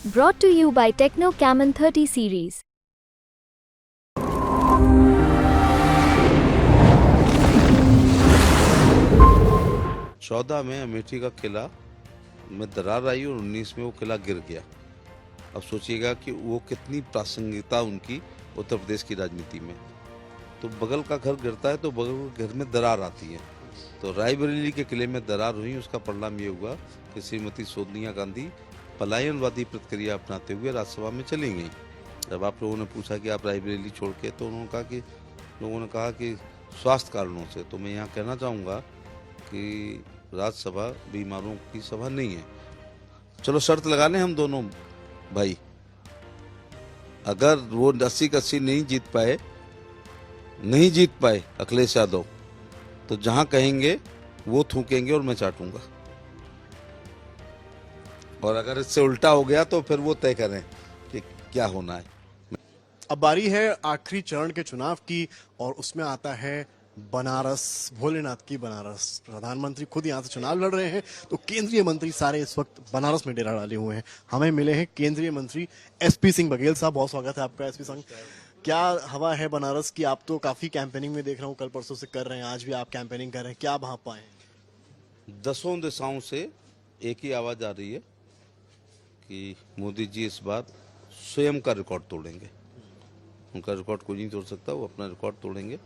Brought to you by Techno Camon 30 series. 14 में अमेठी का किला में दरार आई और 19 में वो किला गिर गया। अब सोचिएगा कि वो कितनी प्रासंगिकता उनकी उत्तर प्रदेश की राजनीति में। तो बगल का घर गिरता है तो बगल के घर में दरार आती है। तो रायबरेली के किले में दरार हुई, उसका परिणाम ये हुआ कि श्रीमती सोनिया गांधी पलायनवादी प्रतिक्रिया अपनाते हुए राज्यसभा में चली गई। जब आप लोगों ने पूछा कि आप रायबरेली छोड़ के, तो लोगों ने कहा कि स्वास्थ्य कारणों से। तो मैं यहाँ कहना चाहूँगा कि राज्यसभा बीमारों की सभा नहीं है। चलो शर्त लगा लें हम दोनों भाई, अगर वो 80 नहीं जीत पाए अखिलेश यादव, तो जहां कहेंगे वो थूकेंगे और मैं चाटूंगा। और अगर इससे उल्टा हो गया तो फिर वो तय करें कि क्या होना है। अब बारी है आखिरी चरण के चुनाव की और उसमें आता है बनारस, भोलेनाथ की बनारस। प्रधानमंत्री खुद यहाँ से चुनाव लड़ रहे हैं, तो केंद्रीय मंत्री सारे इस वक्त बनारस में डेरा डाले हुए हैं। हमें मिले हैं केंद्रीय मंत्री एसपी सिंह बघेल साहब। बहुत स्वागत है आपका एसपी सिंह। क्या हवा है बनारस की? आप तो काफी कैंपेनिंग में देख रहा हूँ, कल परसों से कर रहे हैं, आज भी आप कैंपेनिंग कर रहे हैं, क्या भाप पाए? 10 दिशाओं से एक ही आवाज आ रही है कि मोदी जी इस बार स्वयं का रिकॉर्ड तोड़ेंगे। उनका रिकॉर्ड कोई नहीं तोड़ सकता, वो अपना रिकॉर्ड तोड़ेंगे।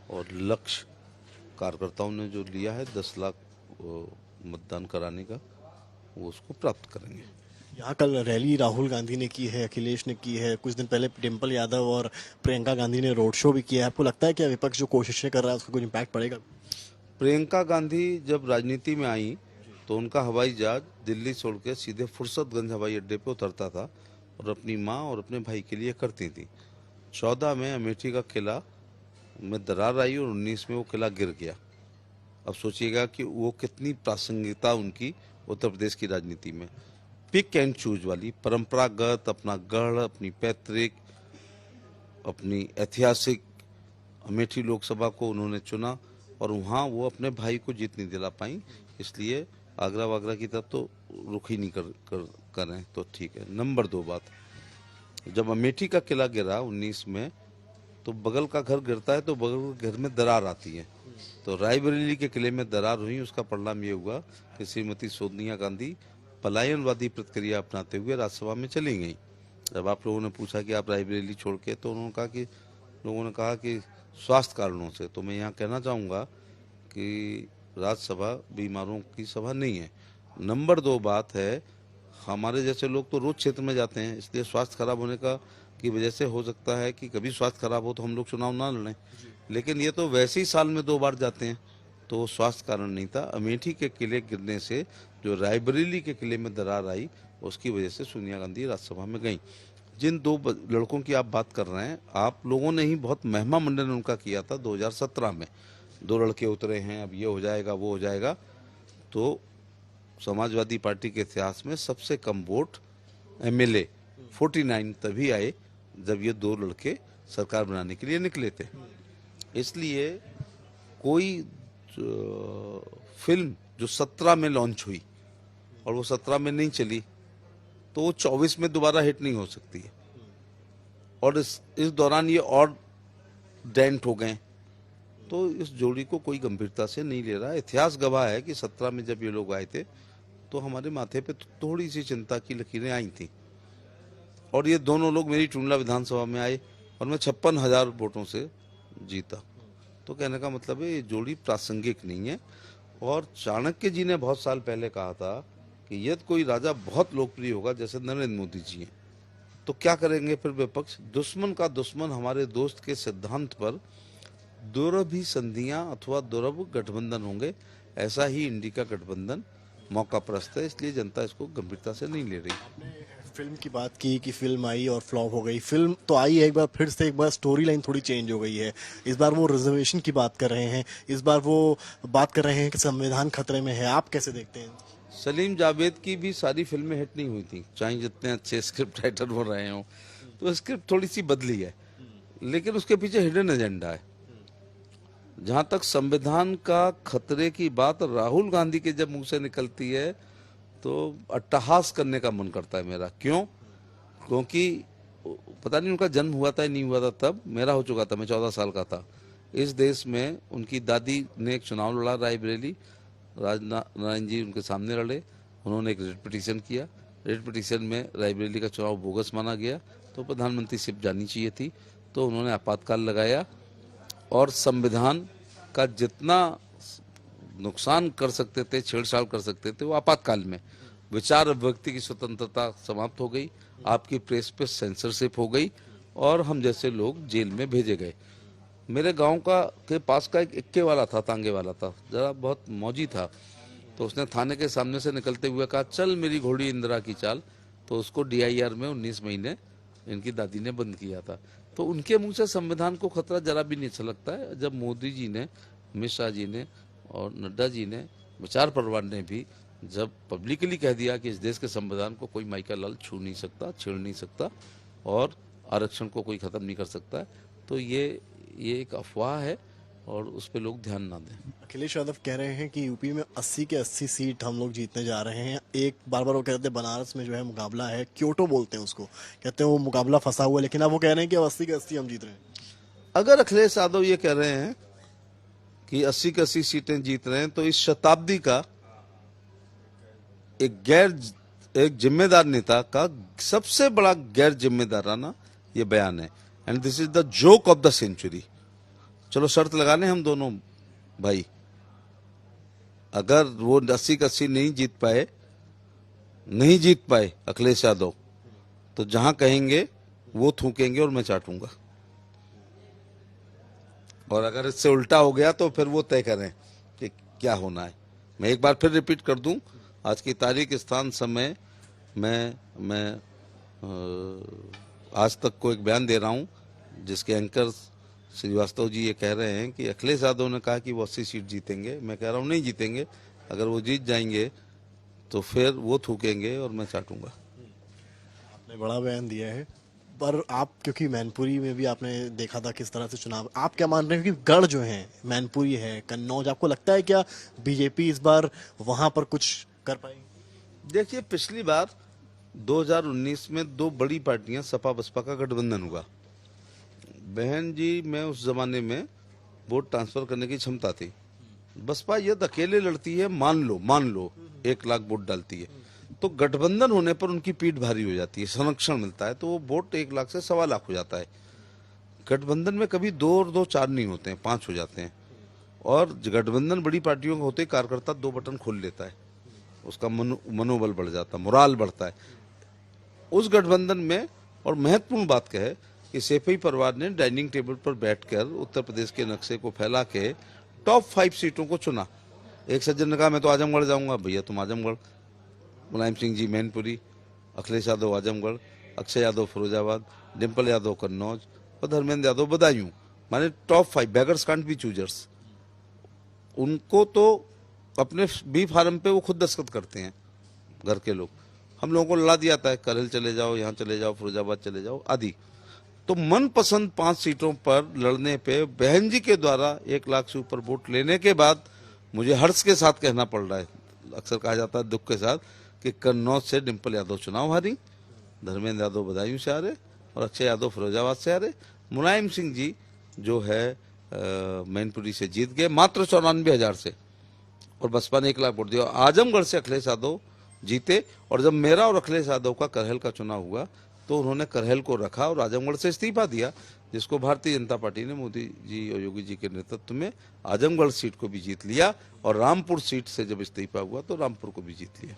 और लक्ष्य कार्यकर्ताओं ने जो लिया है 10 लाख मतदान कराने का, वो उसको प्राप्त करेंगे। यहाँ कल रैली राहुल गांधी ने की है, अखिलेश ने की है, कुछ दिन पहले डिम्पल यादव और प्रियंका गांधी ने रोड शो भी किया है। आपको लगता है कि विपक्ष जो कोशिशें कर रहा है उसका कुछ इम्पैक्ट पड़ेगा? प्रियंका गांधी जब राजनीति में आई तो उनका हवाई जहाज दिल्ली छोड़ के सीधे फुर्सतगंज हवाई अड्डे पे उतरता था और अपनी माँ और अपने भाई के लिए करती थी। 14 में अमेठी का किला में दरार आई और 19 में वो किला गिर गया। अब सोचिएगा कि वो कितनी प्रासंगिकता उनकी उत्तर प्रदेश की राजनीति में। पिक एंड चूज वाली परंपरागत, अपना गढ़, अपनी पैतृक, अपनी ऐतिहासिक अमेठी लोकसभा को उन्होंने चुना और वहाँ वो अपने भाई को जीत नहीं दिला पाई। इसलिए आगरा वागरा की तरफ तो रुख ही नहीं कर रहे हैं। तो ठीक है। नंबर 2 बात, जब अमेठी का किला गिरा 19 में, तो बगल का घर गिरता है तो बगल के घर में दरार आती है। तो रायबरेली के किले में दरार हुई, उसका परिणाम ये हुआ कि श्रीमती सोनिया गांधी पलायनवादी प्रतिक्रिया अपनाते हुए राज्यसभा में चली गई। जब आप लोगों ने पूछा कि आप रायबरेली छोड़ के, तो लोगों ने कहा कि स्वास्थ्य कारणों से। तो मैं यहाँ कहना चाहूँगा कि राज्यसभा बीमारों की सभा नहीं है। नंबर 2 बात है, हमारे जैसे लोग तो रोज क्षेत्र में जाते हैं, इसलिए स्वास्थ्य खराब होने की वजह से हो सकता है कि कभी स्वास्थ्य खराब हो तो हम लोग चुनाव ना लड़ें। लेकिन ये तो वैसे ही साल में 2 बार जाते हैं, तो वो स्वास्थ्य कारण नहीं था। अमेठी के किले गिरने से जो रायबरेली के किले में दरार आई, उसकी वजह से सोनिया गांधी राज्यसभा में गई। जिन 2 लड़कों की आप बात कर रहे हैं, आप लोगों ने ही बहुत महिमा मंडन उनका किया था 2017 में। 2 लड़के उतरे हैं, अब ये हो जाएगा वो हो जाएगा। तो समाजवादी पार्टी के इतिहास में सबसे कम वोट एमएलए 49 तभी आए जब ये 2 लड़के सरकार बनाने के लिए निकले थे। इसलिए कोई फिल्म जो 17 में लॉन्च हुई और वो 17 में नहीं चली, तो वो 24 में दोबारा हिट नहीं हो सकती है। और इस दौरान ये और डेंट हो गए, तो इस जोड़ी को कोई गंभीरता से नहीं ले रहा। इतिहास गवाह है कि 17 में जब ये लोग आए थे तो हमारे माथे पे थोड़ी सी चिंता की लकीरें आई थी। और ये दोनों लोग मेरी टुंडला विधानसभा में आए और मैं 56,000 वोटों से जीता। तो कहने का मतलब है ये जोड़ी प्रासंगिक नहीं है। और चाणक्य जी ने बहुत साल पहले कहा था कि यदि कोई राजा बहुत लोकप्रिय होगा, जैसे नरेंद्र मोदी जी हैं, तो क्या करेंगे फिर विपक्ष? दुश्मन का दुश्मन हमारे दोस्त के सिद्धांत पर दुर्लभ संधियां अथवा दुर्लभ गठबंधन होंगे। ऐसा ही इंडी का गठबंधन मौका प्रस्त है, इसलिए जनता इसको गंभीरता से नहीं ले रही। फिल्म की बात की कि फिल्म आई और फ्लॉप हो गई। फिल्म तो आई है, एक बार फिर से एक बार स्टोरी लाइन थोड़ी चेंज हो गई है। इस बार वो रिजर्वेशन की बात कर रहे हैं, इस बार वो बात कर रहे हैं कि संविधान खतरे में है। आप कैसे देखते हैं? सलीम जावेद की भी सारी फिल्में हिट नहीं हुई थी, चाहे जितने अच्छे स्क्रिप्ट राइटर हो रहे हों। तो स्क्रिप्ट थोड़ी सी बदली है, लेकिन उसके पीछे हिडन एजेंडा है। जहां तक संविधान का खतरे की बात राहुल गांधी के जब मुंह से निकलती है, तो अट्टहास करने का मन करता है मेरा। क्यों? क्योंकि पता नहीं उनका जन्म हुआ था या नहीं हुआ था, तब मेरा हो चुका था, मैं 14 साल का था। इस देश में उनकी दादी ने एक चुनाव लड़ा रायबरेली, राजनारायण जी उनके सामने लड़े, उन्होंने एक रिट पिटीशन किया, रिट पिटीशन में रायबरेली का चुनाव बोगस माना गया, तो प्रधानमंत्री सिर्फ जानी चाहिए थी, तो उन्होंने आपातकाल लगाया और संविधान का जितना नुकसान कर सकते थे, छेड़छाड़ कर सकते थे, वो आपातकाल में। विचार अभिव्यक्ति की स्वतंत्रता समाप्त हो गई, आपकी प्रेस पे सेंसरशिप हो गई और हम जैसे लोग जेल में भेजे गए। मेरे गांव का के पास का एक इक्के वाला था, तांगे वाला था, जरा बहुत मौजी था, तो उसने थाने के सामने से निकलते हुए कहा, चल मेरी घोड़ी इंदिरा की चाल, तो उसको DIR में 19 महीने इनकी दादी ने बंद किया था। तो उनके मुंह से संविधान को खतरा जरा भी नहीं अच्छा लगता है। जब मोदी जी ने, अमित शाह जी ने और नड्डा जी ने, विचार परवार ने भी जब पब्लिकली कह दिया कि इस देश के संविधान को कोई माइका लाल छू नहीं सकता, छेड़ नहीं सकता और आरक्षण को कोई खत्म नहीं कर सकता है, तो ये एक अफवाह है और उस पर लोग ध्यान ना दें। अखिलेश यादव कह रहे हैं कि यूपी में 80 के 80 सीट हम लोग जीतने जा रहे हैं। एक बार वो कहते हैं बनारस में जो है मुकाबला है, क्योटो बोलते हैं उसको, कहते हैं वो मुकाबला फंसा हुआ है, लेकिन अब वो कह रहे हैं कि 80 के 80 हम जीत रहे हैं। अगर अखिलेश यादव ये कह रहे हैं कि 80 की 80 सीटें जीत रहे हैं, तो इस शताब्दी का एक जिम्मेदार नेता का सबसे बड़ा गैर जिम्मेदाराना ये बयान है। And this is the joke of the century. चलो शर्त लगा लें हम दोनों भाई, अगर वो 80 का 80 नहीं जीत पाए अखिलेश यादव, तो जहां कहेंगे वो थूकेंगे और मैं चाटूंगा, और अगर इससे उल्टा हो गया तो फिर वो तय करें कि क्या होना है। मैं एक बार फिर रिपीट कर दूं, आज की तारीख, स्थान, समय, मैं आज तक को एक बयान दे रहा हूं जिसके एंकर श्रीवास्तव जी ये कह रहे हैं कि अखिलेश यादव ने कहा कि वो 80 सीट जीतेंगे। मैं कह रहा हूं नहीं जीतेंगे। अगर वो जीत जाएंगे तो फिर वो थूकेंगे और मैं चाटूंगा। आपने बड़ा बयान दिया है, पर आप क्योंकि मैनपुरी में भी आपने देखा था किस तरह से चुनाव, आप क्या मान रहे हैं कि गढ़ जो है मैनपुरी है, कन्नौज, आपको लगता है क्या बीजेपी इस बार वहां पर कुछ कर पाएगी? देखिए, पिछली बार 2019 में दो बड़ी पार्टियां सपा बसपा का गठबंधन हुआ। बहन जी, मैं उस जमाने में वोट ट्रांसफर करने की क्षमता थी। बसपा यदि अकेले लड़ती है, मान लो 1 लाख वोट डालती है, तो गठबंधन होने पर उनकी पीठ भारी हो जाती है, संरक्षण मिलता है, तो वो वोट 1 लाख से 1.25 लाख हो जाता है। गठबंधन में कभी 2 और 2 4 नहीं होते हैं, 5 हो जाते हैं। और गठबंधन बड़ी पार्टियों के होते, कार्यकर्ता 2 बटन खोल लेता है, उसका मनोबल बढ़ जाता है, मोराल बढ़ता है उस गठबंधन में। और महत्वपूर्ण बात क्या है कि सेफई परिवार ने डाइनिंग टेबल पर बैठकर उत्तर प्रदेश के नक्शे को फैला के टॉप 5 सीटों को चुना। एक सज्जन ने कहा मैं तो आजमगढ़ जाऊंगा, भैया तुम आजमगढ़, मुलायम सिंह जी मैनपुरी, अखिलेश यादव आजमगढ़, अक्षय यादव फिरोजाबाद, डिम्पल यादव कन्नौज और धर्मेंद्र यादव बदायूं। माने top 5, beggars can't be choosers. उनको तो अपने बी फार्म पे वो खुद दस्तखत करते हैं घर के लोग। हम लोगों को लड़ा दिया था, करहल चले जाओ, यहाँ चले जाओ, फिरोजाबाद चले जाओ आदि। तो मनपसंद 5 सीटों पर लड़ने पे बहन जी के द्वारा 1 लाख से ऊपर वोट लेने के बाद मुझे हर्ष के साथ कहना पड़ रहा है, अक्सर कहा जाता है दुख के साथ, कि कन्नौज से डिम्पल यादव चुनाव हारी, धर्मेंद्र यादव बदायूं से हारे और अक्षय यादव फिरोजाबाद से हारे। मुलायम सिंह जी जो है मैनपुरी से जीत गए मात्र 94,000 से, और बसपा ने 1 लाख वोट दिया। आजमगढ़ से अखिलेश यादव जीते, और जब मेरा और अखिलेश यादव का करहल का चुनाव हुआ तो उन्होंने करहल को रखा और आजमगढ़ से इस्तीफा दिया, जिसको भारतीय जनता पार्टी ने मोदी जी और योगी जी के नेतृत्व में आजमगढ़ सीट को भी जीत लिया, और रामपुर सीट से जब इस्तीफा हुआ तो रामपुर को भी जीत लिया।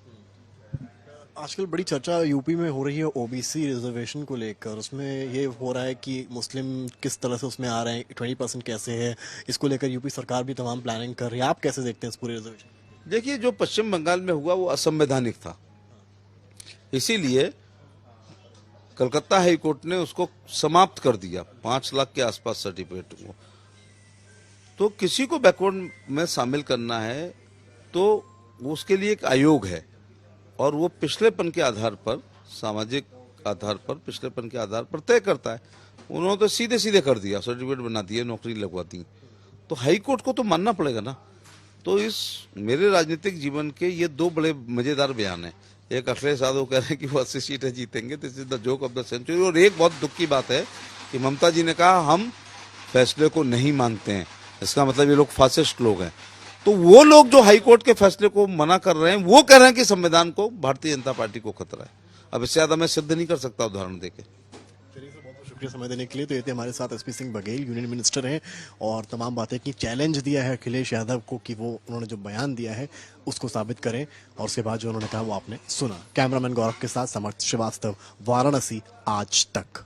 आजकल बड़ी चर्चा यूपी में हो रही है ओबीसी रिजर्वेशन को लेकर। उसमें ये हो रहा है कि मुस्लिम किस तरह से उसमें आ रहे हैं, 20% कैसे है, इसको लेकर यूपी सरकार भी तमाम प्लानिंग कर रही है। आप कैसे देखते हैं इस पूरे रिजर्वेशन? देखिए, जो पश्चिम बंगाल में हुआ वो असंवैधानिक था, इसीलिए कलकत्ता हाई कोर्ट ने उसको समाप्त कर दिया, 5 लाख के आसपास सर्टिफिकेट को। तो किसी को बैकवर्ड में शामिल करना है तो उसके लिए एक आयोग है, और वो पिछलेपन के आधार पर, सामाजिक आधार पर, पिछलेपन के आधार पर तय करता है। उन्होंने तो सीधे सीधे कर दिया, सर्टिफिकेट बना दिए, नौकरी लगवा दी। तो हाई कोर्ट को तो मानना पड़ेगा ना। तो इस मेरे राजनीतिक जीवन के ये दो बड़े मजेदार बयान हैं। एक अखिलेश यादव कह रहे हैं कि वो 80 सीटें जीतेंगे, this is the joke of the century. और एक बहुत दुख की बात है कि ममता जी ने कहा हम फैसले को नहीं मानते हैं, इसका मतलब ये लोग फासिस्ट लोग हैं। तो वो लोग जो हाईकोर्ट के फैसले को मना कर रहे हैं वो कह रहे हैं कि संविधान को भारतीय जनता पार्टी को खतरा है। अब इससे ज्यादा मैं सिद्ध नहीं कर सकता उदाहरण देके। चलिए सर, बहुत बहुत शुक्रिया समय देने के लिए। तो ये थे हमारे साथ SP Singh Baghel, union minister हैं, और तमाम बातें की चैलेंज दिया है अखिलेश यादव को कि वो उन्होंने जो बयान दिया है उसको साबित करें, और उसके बाद जो उन्होंने कहा वो आपने सुना। कैमरामैन गौरव के साथ समर्थ श्रीवास्तव, वाराणसी आज तक।